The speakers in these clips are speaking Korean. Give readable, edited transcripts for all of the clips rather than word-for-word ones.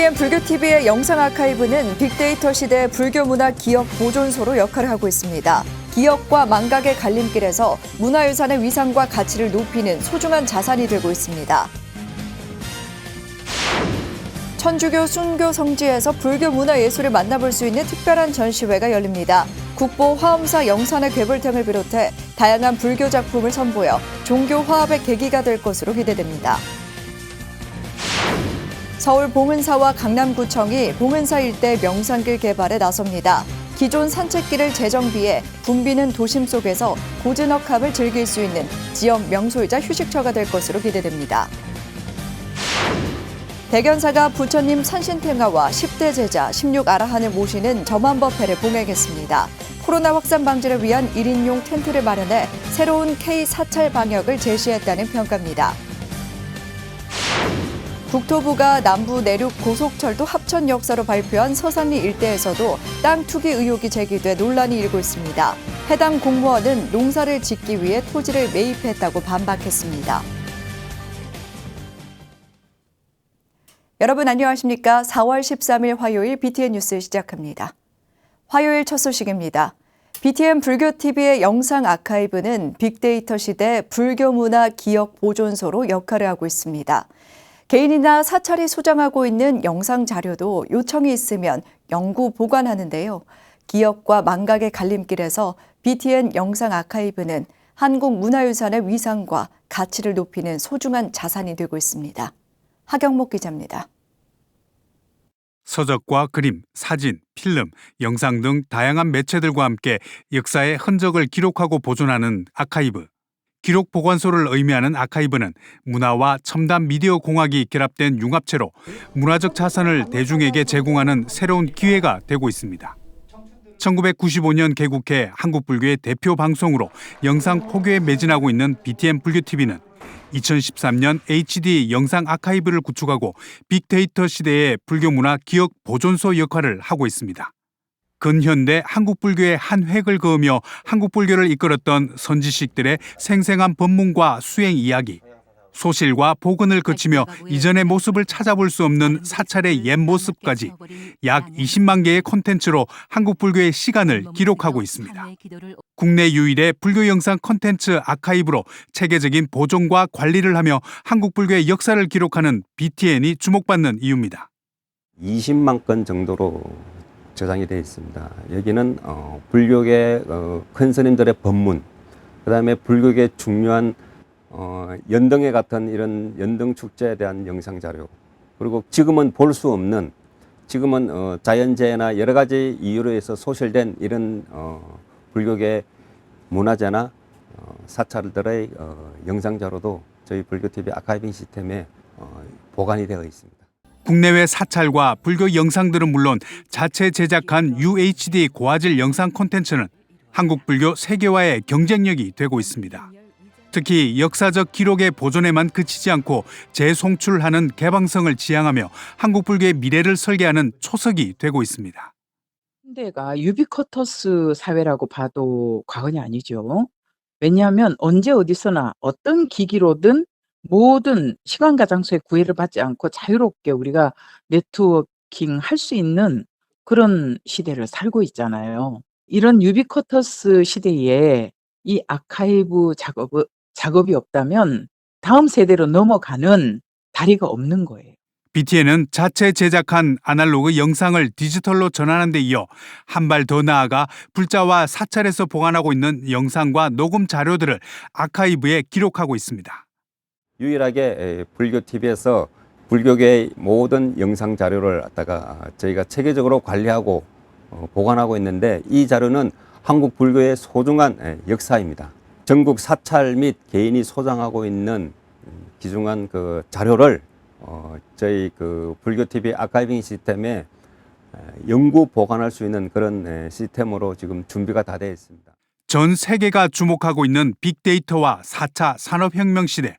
BTN 불교TV의 영상 아카이브는 빅데이터 시대 불교문화 기억 보존소로 역할을 하고 있습니다. 기억과 망각의 갈림길에서 문화유산의 위상과 가치를 높이는 소중한 자산이 되고 있습니다. 천주교 순교 성지에서 불교 문화예술을 만나볼 수 있는 특별한 전시회가 열립니다. 국보 화엄사 영산의 괴볼템을 비롯해 다양한 불교 작품을 선보여 종교 화합의 계기가 될 것으로 기대됩니다. 서울 봉은사와 강남구청이 봉은사 일대 명산길 개발에 나섭니다. 기존 산책길을 재정비해 붐비는 도심 속에서 고즈넉함을 즐길 수 있는 지역 명소이자 휴식처가 될 것으로 기대됩니다. 대견사가 부처님 산신탱화와 10대 제자 16아라한을 모시는 점안법회를 봉행했습니다. 코로나 확산 방지를 위한 1인용 텐트를 마련해 새로운 K4찰 방역을 제시했다는 평가입니다. 국토부가 남부 내륙 고속철도 합천 역사로 발표한 서산리 일대에서도 땅 투기 의혹이 제기돼 논란이 일고 있습니다. 해당 공무원은 농사를 짓기 위해 토지를 매입했다고 반박했습니다. 여러분 안녕하십니까? 4월 13일 화요일 BTN 뉴스 시작합니다. 화요일 첫 소식입니다. BTN 불교TV의 영상 아카이브는 빅데이터 시대 불교문화 기억 보존소로 역할을 하고 있습니다. 개인이나 사찰이 소장하고 있는 영상 자료도 요청이 있으면 영구 보관하는데요. 기억과 망각의 갈림길에서 BTN 영상 아카이브는 한국 문화유산의 위상과 가치를 높이는 소중한 자산이 되고 있습니다. 하경목 기자입니다. 서적과 그림, 사진, 필름, 영상 등 다양한 매체들과 함께 역사의 흔적을 기록하고 보존하는 아카이브. 기록 보관소를 의미하는 아카이브는 문화와 첨단 미디어 공학이 결합된 융합체로 문화적 자산을 대중에게 제공하는 새로운 기회가 되고 있습니다. 1995년 개국해 한국 불교의 대표 방송으로 영상 포교에 매진하고 있는 BTN 불교TV는 2013년 HD 영상 아카이브를 구축하고 빅데이터 시대의 불교문화 기억 보존소 역할을 하고 있습니다. 근현대 한국 불교의 한 획을 그으며 한국 불교를 이끌었던 선지식들의 생생한 법문과 수행 이야기, 소실과 복원을 거치며 이전의 모습을 찾아볼 수 없는 사찰의 옛 모습까지 약 20만 개의 콘텐츠로 한국 불교의 시간을 기록하고 있습니다. 국내 유일의 불교 영상 콘텐츠 아카이브로 체계적인 보존과 관리를 하며 한국 불교의 역사를 기록하는 BTN이 주목받는 이유입니다. 20만 건 정도로 저장이 되어 있습니다. 여기는 불교계 큰 스님들의 법문, 그다음에 불교계 중요한 연등회 같은 이런 연등 축제에 대한 영상 자료, 그리고 지금은 볼 수 없는, 지금은 자연재해나 여러 가지 이유로 해서 소실된 이런 불교계 문화재나 사찰들의 영상 자료도 저희 불교TV 아카이빙 시스템에 보관이 되어 있습니다. 국내외 사찰과 불교 영상들은 물론 자체 제작한 UHD 고화질 영상 콘텐츠는 한국 불교 세계화의 경쟁력이 되고 있습니다. 특히 역사적 기록의 보존에만 그치지 않고 재송출하는 개방성을 지향하며 한국 불교의 미래를 설계하는 초석이 되고 있습니다. 현대가 유비쿼터스 사회라고 봐도 과언이 아니죠. 왜냐하면 언제 어디서나 어떤 기기로든 모든 시간과 장소에 구애를 받지 않고 자유롭게 우리가 네트워킹 할 수 있는 그런 시대를 살고 있잖아요. 이런 유비쿼터스 시대에 이 아카이브 작업이 없다면 다음 세대로 넘어가는 다리가 없는 거예요. BTN은 자체 제작한 아날로그 영상을 디지털로 전환하는 데 이어 한 발 더 나아가 불자와 사찰에서 보관하고 있는 영상과 녹음 자료들을 아카이브에 기록하고 있습니다. 유일하게 불교TV에서 불교계의 모든 영상 자료를 갖다가 저희가 체계적으로 관리하고 보관하고 있는데, 이 자료는 한국 불교의 소중한 역사입니다. 전국 사찰 및 개인이 소장하고 있는 귀중한 그 자료를 저희 그 불교TV 아카이빙 시스템에 영구 보관할 수 있는 그런 시스템으로 지금 준비가 다 되어 있습니다. 전 세계가 주목하고 있는 빅데이터와 4차 산업혁명 시대.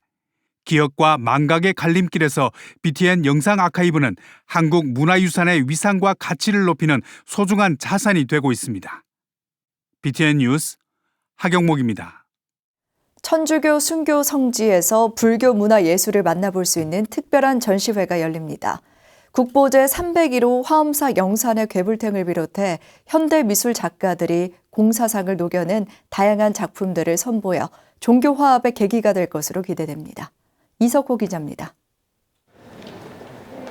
기억과 망각의 갈림길에서 BTN 영상 아카이브는 한국 문화유산의 위상과 가치를 높이는 소중한 자산이 되고 있습니다. BTN 뉴스 하경목입니다. 천주교 순교 성지에서 불교 문화 예술을 만나볼 수 있는 특별한 전시회가 열립니다. 국보 제301호 화엄사 영산의 괴불탱을 비롯해 현대미술 작가들이 공사상을 녹여낸 다양한 작품들을 선보여 종교 화합의 계기가 될 것으로 기대됩니다. 이석호 기자입니다.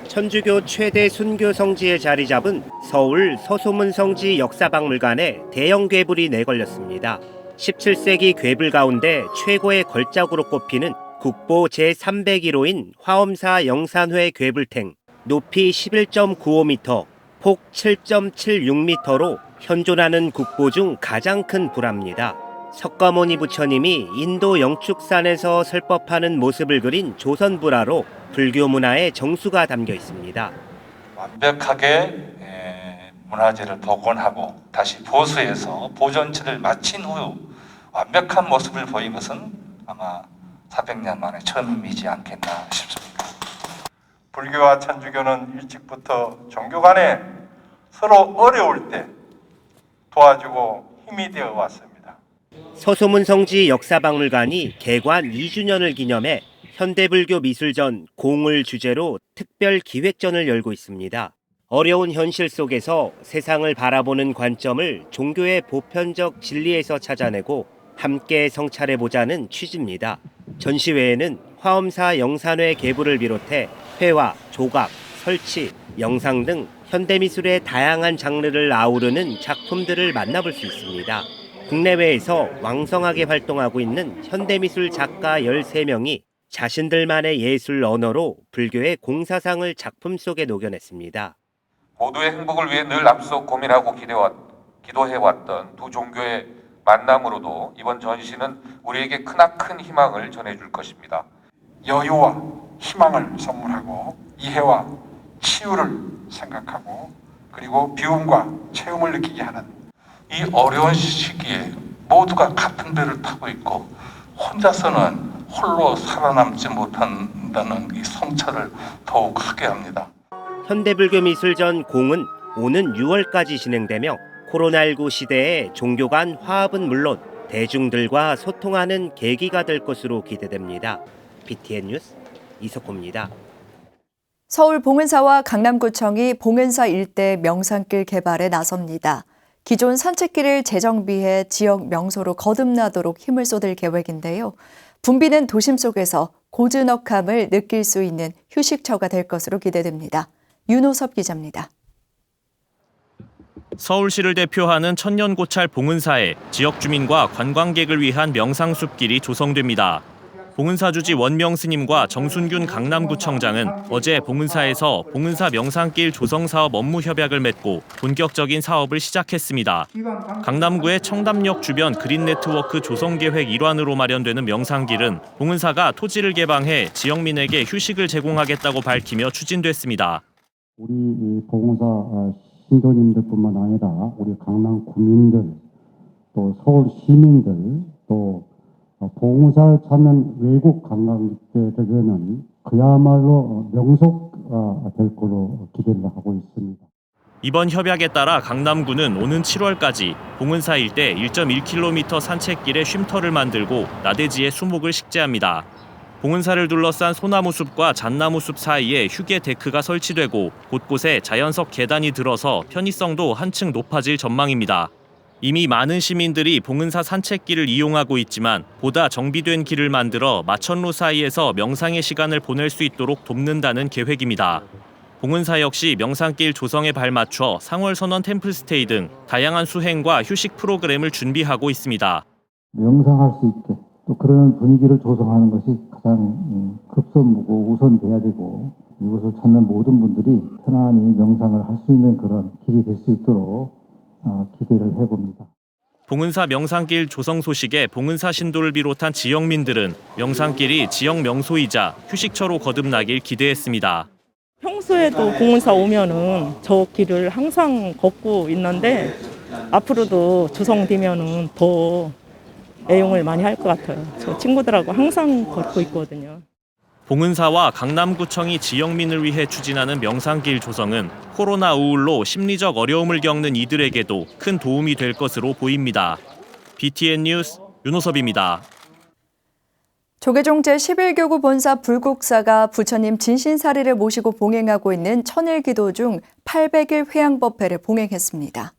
천주교 최대 순교 성지에 자리 잡은 서울 서소문 성지 역사박물관에 대형 괴불이 내걸렸습니다. 17세기 괴불 가운데 최고의 걸작으로 꼽히는 국보 제301호인 화엄사 영산회 괴불탱, 높이 11.95m, 폭 7.76m로 현존하는 국보 중 가장 큰 불화입니다. 석가모니 부처님이 인도 영축산에서 설법하는 모습을 그린 조선 불화로 불교 문화의 정수가 담겨 있습니다. 완벽하게 문화재를 복원하고 다시 보수해서 보존체를 마친 후 완벽한 모습을 보인 것은 아마 400년 만에 처음이지 않겠나 싶습니다. 불교와 천주교는 일찍부터 종교 간에 서로 어려울 때 도와주고 힘이 되어 왔습니다. 서소문 성지 역사박물관이 개관 2주년을 기념해 현대불교 미술전 공을 주제로 특별 기획전을 열고 있습니다. 어려운 현실 속에서 세상을 바라보는 관점을 종교의 보편적 진리에서 찾아내고 함께 성찰해보자는 취지입니다. 전시회에는 화엄사 영산회 계부를 비롯해 회화, 조각, 설치, 영상 등 현대미술의 다양한 장르를 아우르는 작품들을 만나볼 수 있습니다. 국내외에서 왕성하게 활동하고 있는 현대미술 작가 13명이 자신들만의 예술 언어로 불교의 공사상을 작품 속에 녹여냈습니다. 모두의 행복을 위해 늘 앞서 고민하고 기도해왔던 두 종교의 만남으로도 이번 전시는 우리에게 크나큰 희망을 전해줄 것입니다. 여유와 희망을 선물하고 이해와 치유를 생각하고 그리고 비움과 체험을 느끼게 하는 이 어려운 시기에 모두가 같은 배를 타고 있고 혼자서는 홀로 살아남지 못한다는 이 성찰을 더욱 하게 합니다. 현대불교 미술전 공은 오는 6월까지 진행되며 코로나19 시대에 종교 간 화합은 물론 대중들과 소통하는 계기가 될 것으로 기대됩니다. BTN 뉴스 이석호입니다. 서울 봉은사와 강남구청이 봉은사 일대 명산길 개발에 나섭니다. 기존 산책길을 재정비해 지역 명소로 거듭나도록 힘을 쏟을 계획인데요. 붐비는 도심 속에서 고즈넉함을 느낄 수 있는 휴식처가 될 것으로 기대됩니다. 윤호섭 기자입니다. 서울시를 대표하는 천년고찰 봉은사에 지역 주민과 관광객을 위한 명상숲길이 조성됩니다. 봉은사 주지 원명 스님과 정순균 강남구청장은 어제 봉은사에서 봉은사 명산길 조성 사업 업무 협약을 맺고 본격적인 사업을 시작했습니다. 강남구의 청담역 주변 그린 네트워크 조성 계획 일환으로 마련되는 명산길은 봉은사가 토지를 개방해 지역민에게 휴식을 제공하겠다고 밝히며 추진됐습니다. 우리 봉은사 신도님들뿐만 아니라 우리 강남 구민들, 또 서울 시민들, 또 봉은사를 찾는 외국 관광객들에게는 그야말로 명소가 될 거로 기대를 하고 있습니다. 이번 협약에 따라 강남구는 오는 7월까지 봉은사 일대 1.1km 산책길에 쉼터를 만들고 나대지에 수목을 식재합니다. 봉은사를 둘러싼 소나무숲과 잣나무숲 사이에 휴게 데크가 설치되고 곳곳에 자연석 계단이 들어서 편의성도 한층 높아질 전망입니다. 이미 많은 시민들이 봉은사 산책길을 이용하고 있지만 보다 정비된 길을 만들어 마천루 사이에서 명상의 시간을 보낼 수 있도록 돕는다는 계획입니다. 봉은사 역시 명산길 조성에 발맞춰 상월선원 템플스테이 등 다양한 수행과 휴식 프로그램을 준비하고 있습니다. 명상할 수 있게 또 그런 분위기를 조성하는 것이 가장 급선무고 우선돼야 되고 이곳을 찾는 모든 분들이 편안히 명상을 할 수 있는 그런 길이 될 수 있도록 기대를 해봅니다. 봉은사 명산길 조성 소식에 봉은사 신도를 비롯한 지역민들은 명산길이 지역 명소이자 휴식처로 거듭나길 기대했습니다. 평소에도 봉은사 오면은 저 길을 항상 걷고 있는데 앞으로도 조성되면은 더 애용을 많이 할 것 같아요. 저 친구들하고 항상 걷고 있거든요. 봉은사와 강남구청이 지역민을 위해 추진하는 명산길 조성은 코로나 우울로 심리적 어려움을 겪는 이들에게도 큰 도움이 될 것으로 보입니다. BTN 뉴스 윤호섭입니다. 조계종 제11교구 본사 불국사가 부처님 진신사리를 모시고 봉행하고 있는 천일기도 중 800일 회양법회를 봉행했습니다.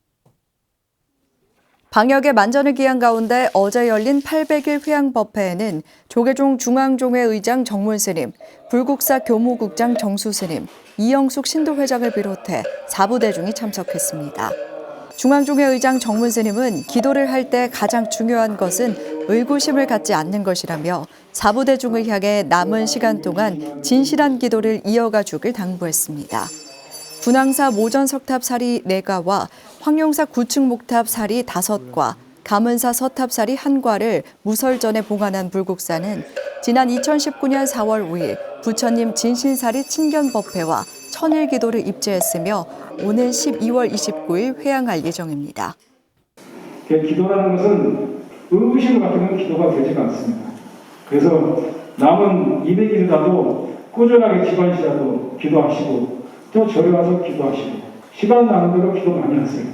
방역에 만전을 기한 가운데 어제 열린 800일 회양법회에는 조계종 중앙종회 의장 정문스님, 불국사 교무국장 정수스님, 이영숙 신도회장을 비롯해 사부대중이 참석했습니다. 중앙종회 의장 정문스님은 기도를 할 때 가장 중요한 것은 의구심을 갖지 않는 것이라며 사부대중을 향해 남은 시간 동안 진실한 기도를 이어가 주길 당부했습니다. 분황사 모전 석탑 사리 4가와 황룡사 9층 목탑 사리 5과, 가문사 서탑 사리 1과를 무설전에 봉안한 불국사는 지난 2019년 4월 5일 부처님 진신사리 친견법회와 천일기도를 입제했으며 오는 12월 29일 회양할 예정입니다. 기도라는 것은 의구심을 갖으면 기도가 되지가 않습니다. 그래서 남은 200일이라도 꾸준하게 기관시라도 기도하시고 또 절에 와서 기도하시고 시간 나는 대로 기도 많이 하세요.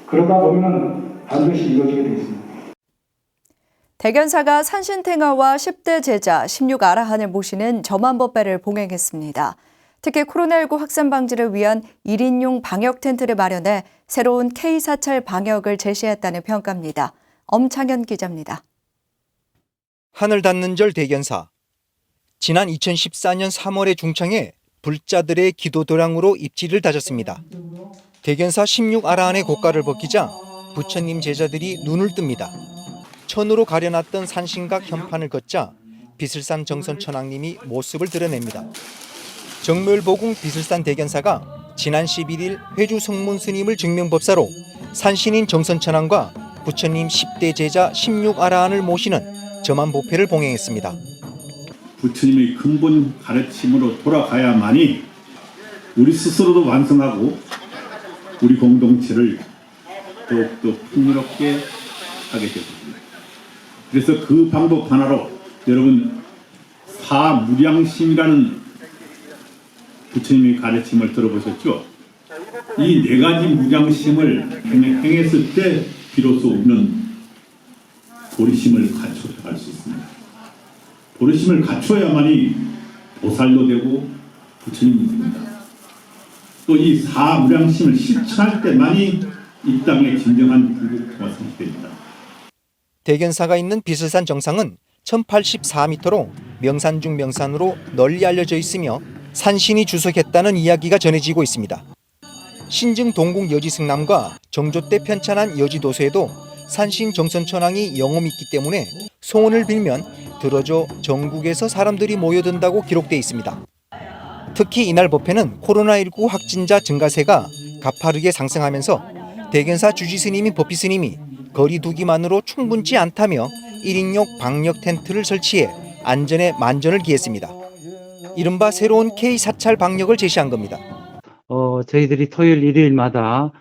그러다 보면 반드시 이루어지게 되어 있습니다. 대견사가 산신탱화와 10대 제자 16아라한을 모시는 점안법회를 봉행했습니다. 특히 코로나19 확산 방지를 위한 1인용 방역 텐트를 마련해 새로운 K4찰 방역을 제시했다는 평가입니다. 엄창현 기자입니다. 하늘 닿는 절 대견사. 지난 2014년 3월에 중창에 불자들의 기도 도량으로 입지를 다졌습니다. 대견사 16아라한의 고가를 벗기자 부처님 제자들이 눈을 뜹니다. 천으로 가려놨던 산신각 현판을 걷자 비슬산 정선천왕님이 모습을 드러냅니다. 정멸보궁 비슬산 대견사가 지난 11일 회주 성문 스님을 증명법사로 산신인 정선천왕과 부처님 10대 제자 16아라한을 모시는 점안법회를 봉행했습니다. 부처님의 근본 가르침으로 돌아가야만이 우리 스스로도 완성하고 우리 공동체를 더욱더 풍요롭게 하게 됩니다. 그래서 그 방법 하나로 여러분 사무량심이라는 부처님의 가르침을 들어보셨죠? 이 4가지 무량심을 행했을 때 비로소 우리는 보리심을 갖춰갈 수 있습니다. 보리심을 갖춰야만이 보살도 되고 부처님이 됩니다. 또 이 사무량심을 실천할 때만이 이 땅의 진정한 불국토가 성립됩니다. 대견사가 있는 비슬산 정상은 1084m로 명산 중 명산으로 널리 알려져 있으며 산신이 주석했다는 이야기가 전해지고 있습니다. 신증 동국 여지승남과 정조 때 편찬한 여지도서에도 산신 정선천왕이 영험이 있기 때문에 소원을 빌면 들어줘 전국에서 사람들이 모여든다고 기록돼 있습니다. 특히 이날 법회는 코로나19 확진자 증가세가 가파르게 상승하면서 대견사 주지스님이 법비스님이 거리 두기만으로 충분치 않다며 1인용 방역 텐트를 설치해 안전에 만전을 기했습니다. 이른바 새로운 K4찰 방역을 제시한 겁니다. 저희들이 토요일 일요일마다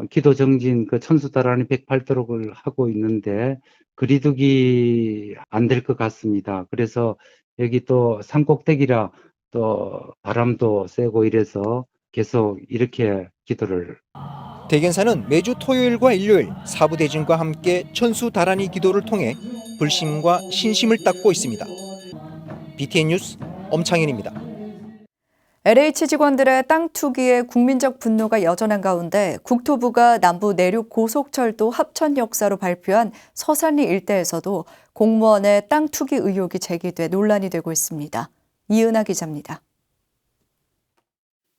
기도 정진 천수다라는 108도록을 하고 있는데 거리두기 안 될 것 같습니다. 그래서 여기 또 산꼭대기라 또 바람도 세고 이래서 계속 이렇게 기도를. 대견사는 매주 토요일과 일요일 사부대진과 함께 천수다라니 기도를 통해 불심과 신심을 닦고 있습니다. BTN 뉴스 엄창현입니다. LH 직원들의 땅 투기에 국민적 분노가 여전한 가운데 국토부가 남부 내륙 고속철도 합천 역사로 발표한 서산리 일대에서도 공무원의 땅 투기 의혹이 제기돼 논란이 되고 있습니다. 이은하 기자입니다.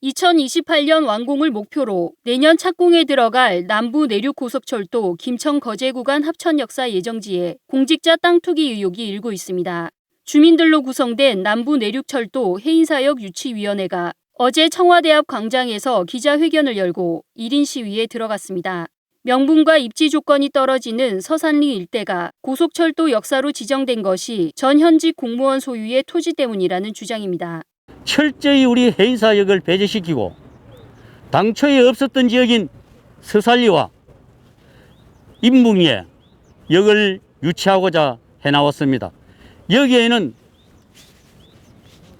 2028년 완공을 목표로 내년 착공에 들어갈 남부 내륙 고속철도 김천 거제 구간 합천 역사 예정지에 공직자 땅 투기 의혹이 일고 있습니다. 주민들로 구성된 남부 내륙철도 해인사역 유치위원회가 어제 청와대 앞 광장에서 기자회견을 열고 1인 시위에 들어갔습니다. 명분과 입지 조건이 떨어지는 서산리 일대가 고속철도 역사로 지정된 것이 전 현직 공무원 소유의 토지 때문이라는 주장입니다. 철저히 우리 해인사역을 배제시키고 당초에 없었던 지역인 서산리와 인문리에 역을 유치하고자 해나왔습니다. 여기에는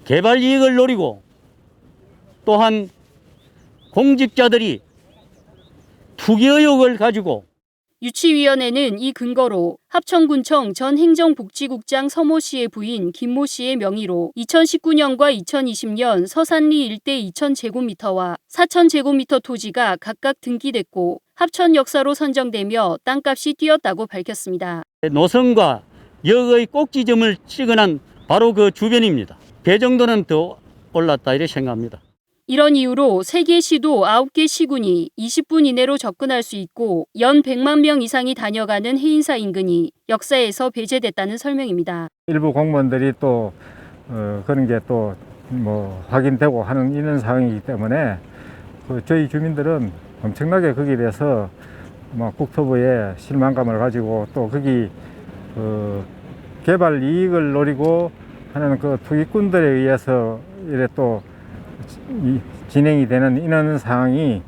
개발 이익을 노리고 또한 공직자들이 투기 의혹을 가지고 유치위원회는 이 근거로 합천군청 전 행정복지국장 서모 씨의 부인 김모 씨의 명의로 2019년과 2020년 서산리 일대 2,000제곱미터와 4,000제곱미터 토지가 각각 등기됐고 합천 역사로 선정되며 땅값이 뛰었다고 밝혔습니다. 노선과 역의 꼭지점을 찍어난 바로 그 주변입니다. 배 정도는 더 올랐다 이렇게 생각합니다. 이런 이유로 3개 시도 9개 시군이 20분 이내로 접근할 수 있고 연 100만 명 이상이 다녀가는 해인사 인근이 역사에서 배제됐다는 설명입니다. 일부 공무원들이 또 그런 게 또 확인되고 하는 이런 상황이기 때문에 저희 주민들은 엄청나게 거기에 대해서 국토부에 실망감을 가지고 또 거기 개발 이익을 노리고 하는 그 투기꾼들에 의해서 이래 또 진행이 되는 이런 상황이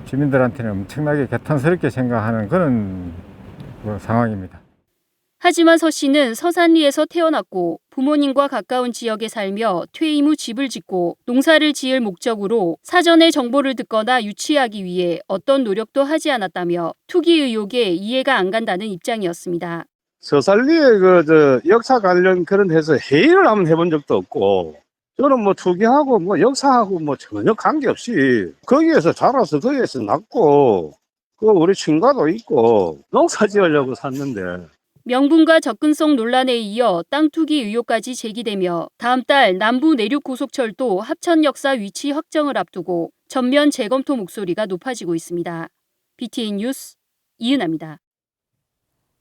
주민들한테는 엄청나게 개탄스럽게 생각하는 그런 상황입니다. 하지만 서 씨는 서산리에서 태어났고 부모님과 가까운 지역에 살며 퇴임 후 집을 짓고 농사를 지을 목적으로 사전에 정보를 듣거나 유치하기 위해 어떤 노력도 하지 않았다며 투기 의혹에 이해가 안 간다는 입장이었습니다. 서산리에 역사 관련 그런 해서 회의를 한번 해본 적도 없고 저는 투기하고 역사하고 전혀 관계없이 거기에서 자라서 거기에서 낳고 우리 친가도 있고 농사 지으려고 샀는데 명분과 접근성 논란에 이어 땅 투기 의혹까지 제기되며 다음 달 남부 내륙고속철도 합천 역사 위치 확정을 앞두고 전면 재검토 목소리가 높아지고 있습니다. BTN 뉴스 이은아입니다.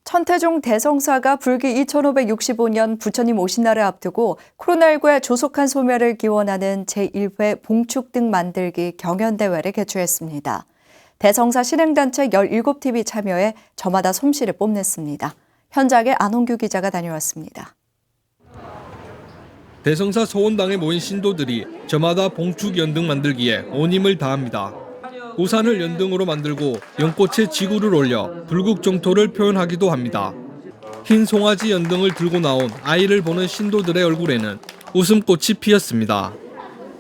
천태종 대성사가 불기 2565년 부처님 오신 날을 앞두고 코로나19의 조속한 소멸을 기원하는 제1회 봉축등 만들기 경연대회를 개최했습니다. 대성사 실행단체 17팀이 참여해 저마다 솜씨를 뽐냈습니다. 현장에 안홍규 기자가 다녀왔습니다. 대성사 서원당에 모인 신도들이 저마다 봉축 연등 만들기에 온 힘을 다합니다. 우산을 연등으로 만들고 연꽃에 지구를 올려 불국 정토를 표현하기도 합니다. 흰 송아지 연등을 들고 나온 아이를 보는 신도들의 얼굴에는 웃음꽃이 피었습니다.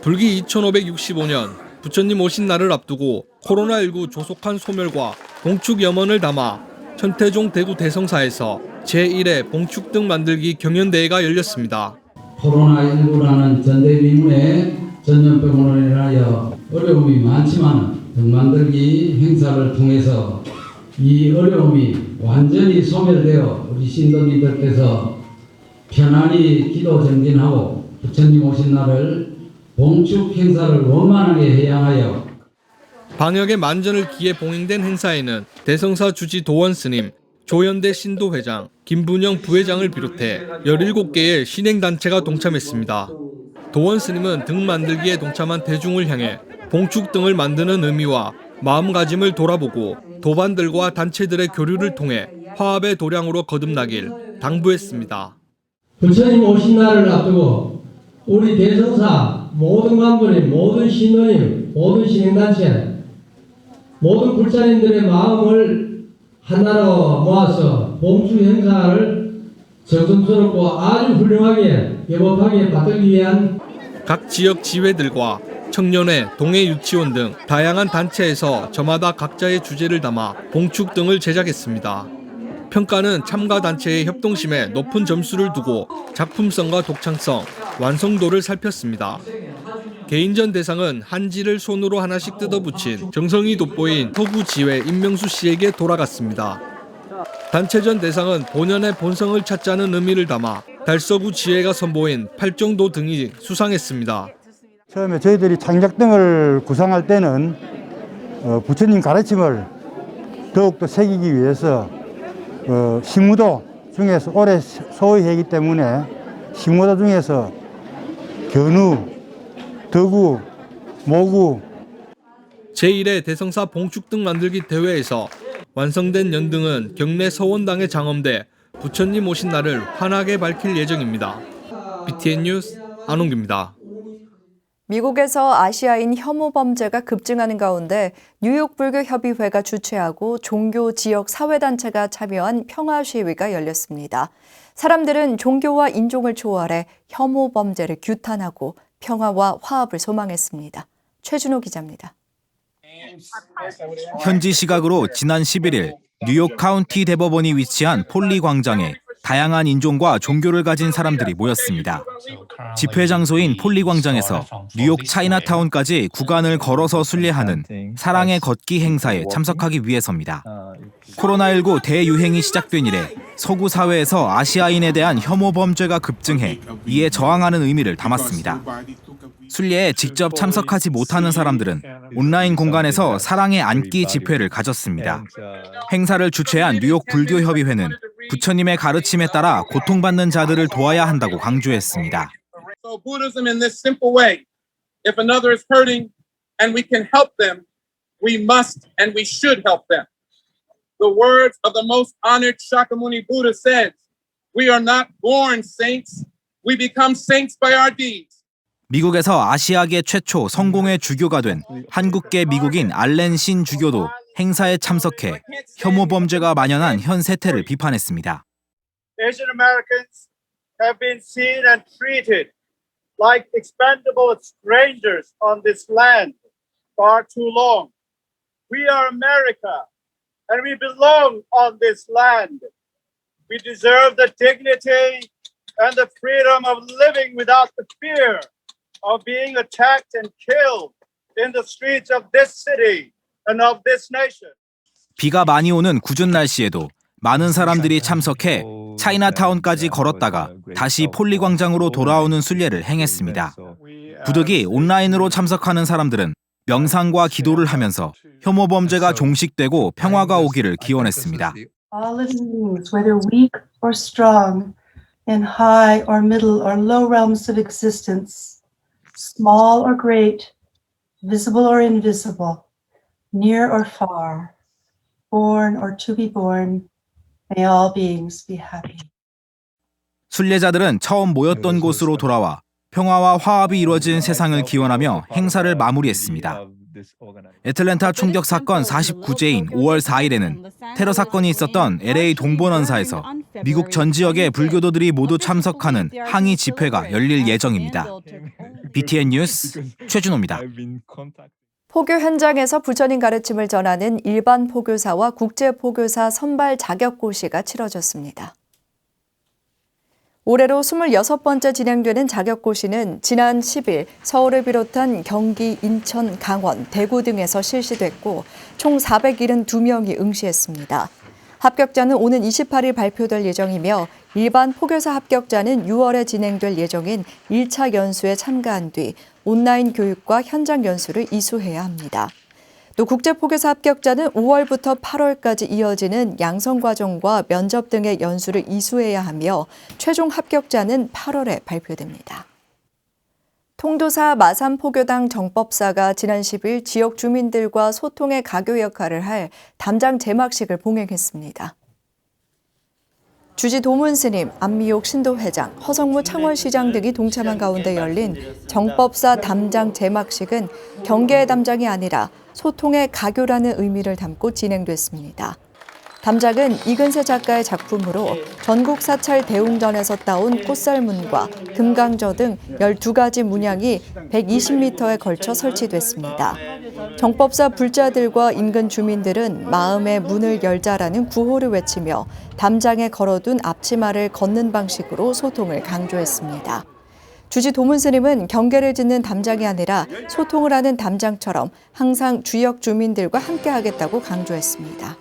불기 2565년 부처님 오신 날을 앞두고 코로나19 조속한 소멸과 봉축 염원을 담아 천태종 대구 대성사에서 제1회 봉축등 만들기 경연대회가 열렸습니다. 코로나19라는 전대미문에 전염병으로 인하여 어려움이 많지만 등 만들기 행사를 통해서 이 어려움이 완전히 소멸되어 우리 신도님들께서 편안히 기도 정진하고 부처님 오신 날을 봉축 행사를 원만하게 해양하여 방역의 만전을 기해 봉행된 행사에는 대성사 주지 도원 스님, 조현대 신도 회장, 김분영 부회장을 비롯해 17개의 신행단체가 동참했습니다. 도원 스님은 등 만들기에 동참한 대중을 향해 봉축 등을 만드는 의미와 마음가짐을 돌아보고 도반들과 단체들의 교류를 통해 화합의 도량으로 거듭나길 당부했습니다. 부처님 오신 날을 앞두고 우리 대성사 모든 간부님, 모든 신도님, 모든 신행단체, 모든 불자님들의 마음을 하나로 모아서 봉축 행사를 정성스럽고 아주 훌륭하게 예법하게 받들기 위한 각 지역 지회들과 청년회, 동해 유치원 등 다양한 단체에서 저마다 각자의 주제를 담아 봉축 등을 제작했습니다. 평가는 참가 단체의 협동심에 높은 점수를 두고 작품성과 독창성, 완성도를 살폈습니다. 개인전 대상은 한지를 손으로 하나씩 뜯어붙인 정성이 돋보인 서구 지회 임명수 씨에게 돌아갔습니다. 단체전 대상은 본연의 본성을 찾자는 의미를 담아 달서구 지회가 선보인 팔정도 등이 수상했습니다. 처음에 저희들이 창작등을 구상할 때는 부처님 가르침을 더욱더 새기기 위해서 시무도 중에서 오래 소위 하기 때문에 시무도 중에서 견우, 덕우, 모구 제1회 대성사 봉축등 만들기 대회에서 완성된 연등은 경내 서원당에 장엄돼 부처님 오신 날을 환하게 밝힐 예정입니다. BTN 뉴스 안홍규입니다. 미국에서 아시아인 혐오 범죄가 급증하는 가운데 뉴욕 불교협의회가 주최하고 종교 지역 사회단체가 참여한 평화 시위가 열렸습니다. 사람들은 종교와 인종을 초월해 혐오 범죄를 규탄하고 평화와 화합을 소망했습니다. 최준호 기자입니다. 현지 시각으로 지난 11일 뉴욕 카운티 대법원이 위치한 폴리 광장에 다양한 인종과 종교를 가진 사람들이 모였습니다. 집회 장소인 폴리 광장에서 뉴욕 차이나타운까지 구간을 걸어서 순례하는 사랑의 걷기 행사에 참석하기 위해서입니다. 코로나19 대유행이 시작된 이래 서구 사회에서 아시아인에 대한 혐오 범죄가 급증해 이에 저항하는 의미를 담았습니다. 순례에 직접 참석하지 못하는 사람들은 온라인 공간에서 사랑의 안기 집회를 가졌습니다. 행사를 주최한 뉴욕 불교협의회는 부처님의 가르침에 따라 고통받는 자들을 도와야 한다고 강조했습니다. So Buddhism in this simple way, if another is hurting and we can help them, we must and we should help them. The words of the most honored Shakyamuni Buddha says, we are not born saints, we become saints by our deeds. 미국에서 아시아계 최초 성공의 주교가 된 한국계 미국인 알렌 신 주교도 행사에 참석해 혐오 범죄가 만연한 현 세태를 비판했습니다. Asian Americans have been seen and treated like expendable strangers on this land far too long. We are America and we belong on this land. We deserve the dignity and the freedom of living without the fear of being attacked and killed in the streets of this city and of this nation. 비가 많이 오는 궂은 날씨에도 많은 사람들이 참석해 차이나타운까지 걸었다가 다시 폴리 광장으로 돌아오는 순례를 행했습니다. 부득이 온라인으로 참석하는 사람들은 명상과 기도를 하면서 혐오 범죄가 종식되고 평화가 오기를 기원했습니다. All living beings, whether weak or strong, in high or middle or low realms of existence, small or great, visible or invisible, near or far, born or to be born, may all beings be happy. 순례자들은 처음 모였던 곳으로 돌아와 평화와 화합이 이루어진 세상을 기원하며 행사를 마무리했습니다. 애틀랜타 총격 사건 49제인 5월 4일에는 테러 사건이 있었던 LA 동본원사에서 미국 전 지역의 불교도들이 모두 참석하는 항의 집회가 열릴 예정입니다. BTN 뉴스 최준호입니다. 포교 현장에서 부처님 가르침을 전하는 일반 포교사와 국제 포교사 선발 자격고시가 치러졌습니다. 올해로 26번째 진행되는 자격고시는 지난 10일 서울을 비롯한 경기, 인천, 강원, 대구 등에서 실시됐고 총 472명이 응시했습니다. 합격자는 오는 28일 발표될 예정이며 일반 포교사 합격자는 6월에 진행될 예정인 1차 연수에 참가한 뒤 온라인 교육과 현장 연수를 이수해야 합니다. 또 국제포교사 합격자는 5월부터 8월까지 이어지는 양성과정과 면접 등의 연수를 이수해야 하며 최종 합격자는 8월에 발표됩니다. 통도사 마산포교당 정법사가 지난 10일 지역 주민들과 소통의 가교 역할을 할 담장 제막식을 봉행했습니다. 주지 도문스님, 안미옥 신도회장, 허성무 창원시장 등이 동참한 가운데 열린 정법사 담장 제막식은 경계의 담장이 아니라 소통의 가교라는 의미를 담고 진행됐습니다. 담장은 이근세 작가의 작품으로 전국 사찰 대웅전에서 따온 꽃살문과 금강저 등 12가지 문양이 120m에 걸쳐 설치됐습니다. 정법사 불자들과 인근 주민들은 마음의 문을 열자라는 구호를 외치며 담장에 걸어둔 앞치마를 걷는 방식으로 소통을 강조했습니다. 주지 도문스님은 경계를 짓는 담장이 아니라 소통을 하는 담장처럼 항상 주역 주민들과 함께하겠다고 강조했습니다.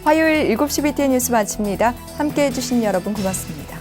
화요일 7시 BTN 뉴스 마칩니다. 함께해 주신 여러분 고맙습니다.